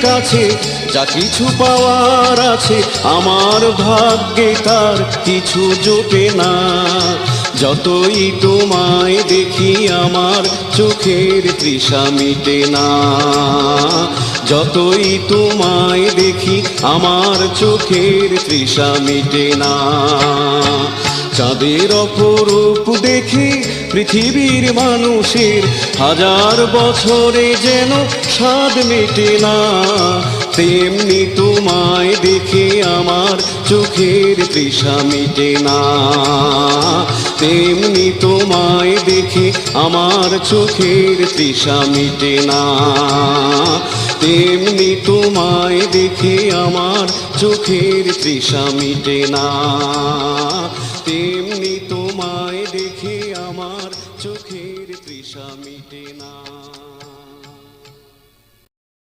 কাছে যা কিছু পাওয়ার আছে আমার ভাগ্যে তার কিছু জোটে না। যতই তোমায় দেখি আমার চোখের তৃষা মিটে না। যতই তোমায় দেখি আমার চোখের তৃষা মিটে না। চাঁদের অপরূপ দেখে পৃথিবীর মানুষের হাজার বছরে যেন স্বাদ মেটে না। তেমনি তোমায় দেখে আমার চোখের তৃষা মিটে না। তেমনি তোমায় দেখে আমার চোখের তৃষা মিটে না। তেমনি তোমায় দেখে আমার চোখের তৃষা মিটে না।